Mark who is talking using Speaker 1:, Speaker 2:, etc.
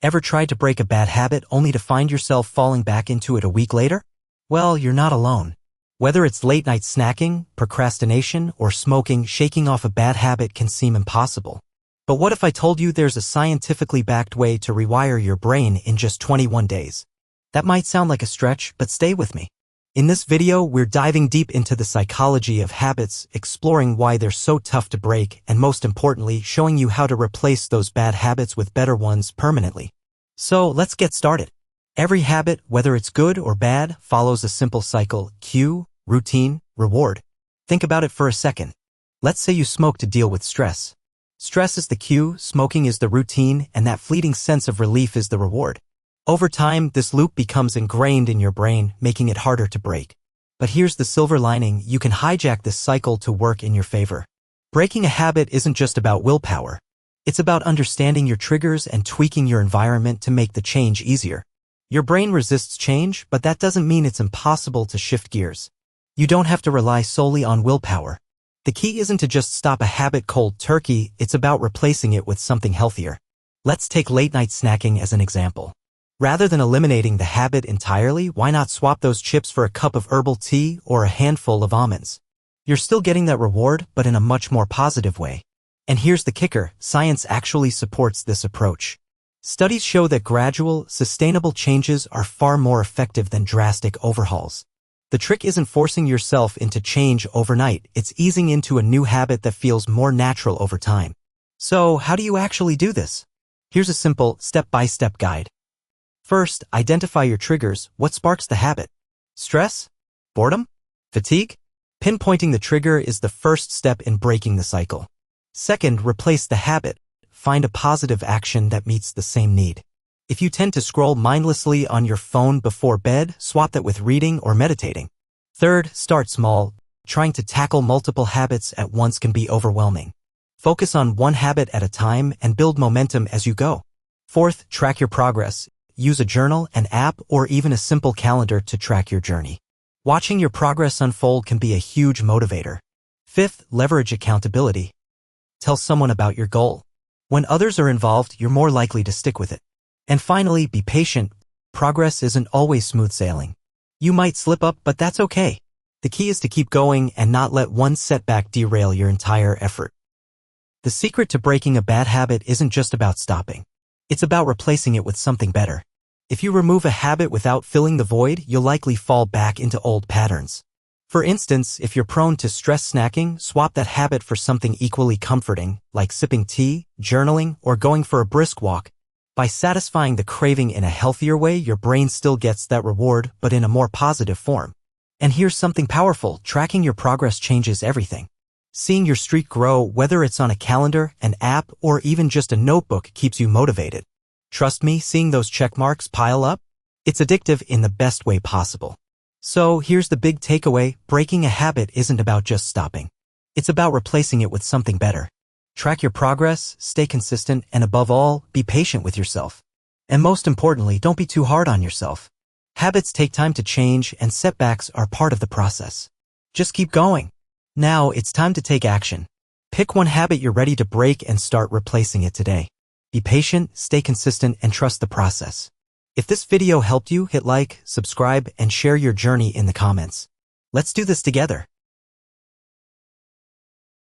Speaker 1: Ever tried to break a bad habit only to find yourself falling back into it a week later? Well, you're not alone. Whether it's late-night snacking, procrastination, or smoking, shaking off a bad habit can seem impossible. But what if I told you there's a scientifically backed way to rewire your brain in just 21 days? That might sound like a stretch, but stay with me. In this video, we're diving deep into the psychology of habits, exploring why they're so tough to break, and most importantly, showing you how to replace those bad habits with better ones permanently. So, let's get started. Every habit, whether it's good or bad, follows a simple cycle: cue, routine, reward. Think about it for a second. Let's say you smoke to deal with stress. Stress is the cue, smoking is the routine, and that fleeting sense of relief is the reward. Over time, this loop becomes ingrained in your brain, making it harder to break. But here's the silver lining: you can hijack this cycle to work in your favor. Breaking a habit isn't just about willpower. It's about understanding your triggers and tweaking your environment to make the change easier. Your brain resists change, but that doesn't mean it's impossible to shift gears. You don't have to rely solely on willpower. The key isn't to just stop a habit cold turkey, it's about replacing it with something healthier. Let's take late-night snacking as an example. Rather than eliminating the habit entirely, why not swap those chips for a cup of herbal tea or a handful of almonds? You're still getting that reward, but in a much more positive way. And here's the kicker: science actually supports this approach. Studies show that gradual, sustainable changes are far more effective than drastic overhauls. The trick isn't forcing yourself into change overnight, it's easing into a new habit that feels more natural over time. So, how do you actually do this? Here's a simple, step-by-step guide. First, identify your triggers. What sparks the habit? Stress? Boredom? Fatigue? Pinpointing the trigger is the first step in breaking the cycle. Second, replace the habit. Find a positive action that meets the same need. If you tend to scroll mindlessly on your phone before bed, swap that with reading or meditating. Third, start small. Trying to tackle multiple habits at once can be overwhelming. Focus on one habit at a time and build momentum as you go. Fourth, track your progress. Use a journal, an app, or even a simple calendar to track your journey. Watching your progress unfold can be a huge motivator. Fifth, leverage accountability. Tell someone about your goal. When others are involved, you're more likely to stick with it. And finally, be patient. Progress isn't always smooth sailing. You might slip up, but that's okay. The key is to keep going and not let one setback derail your entire effort. The secret to breaking a bad habit isn't just about stopping. It's about replacing it with something better. If you remove a habit without filling the void, you'll likely fall back into old patterns. For instance, if you're prone to stress snacking, swap that habit for something equally comforting, like sipping tea, journaling, or going for a brisk walk. By satisfying the craving in a healthier way, your brain still gets that reward, but in a more positive form. And here's something powerful: tracking your progress changes everything. Seeing your streak grow, whether it's on a calendar, an app, or even just a notebook, keeps you motivated. Trust me, seeing those check marks pile up? It's addictive in the best way possible. So here's the big takeaway: breaking a habit isn't about just stopping. It's about replacing it with something better. Track your progress, stay consistent, and above all, be patient with yourself. And most importantly, don't be too hard on yourself. Habits take time to change, and setbacks are part of the process. Just keep going. Now, it's time to take action. Pick one habit you're ready to break and start replacing it today. Be patient, stay consistent, and trust the process. If this video helped you, hit like, subscribe, and share your journey in the comments. Let's do this together.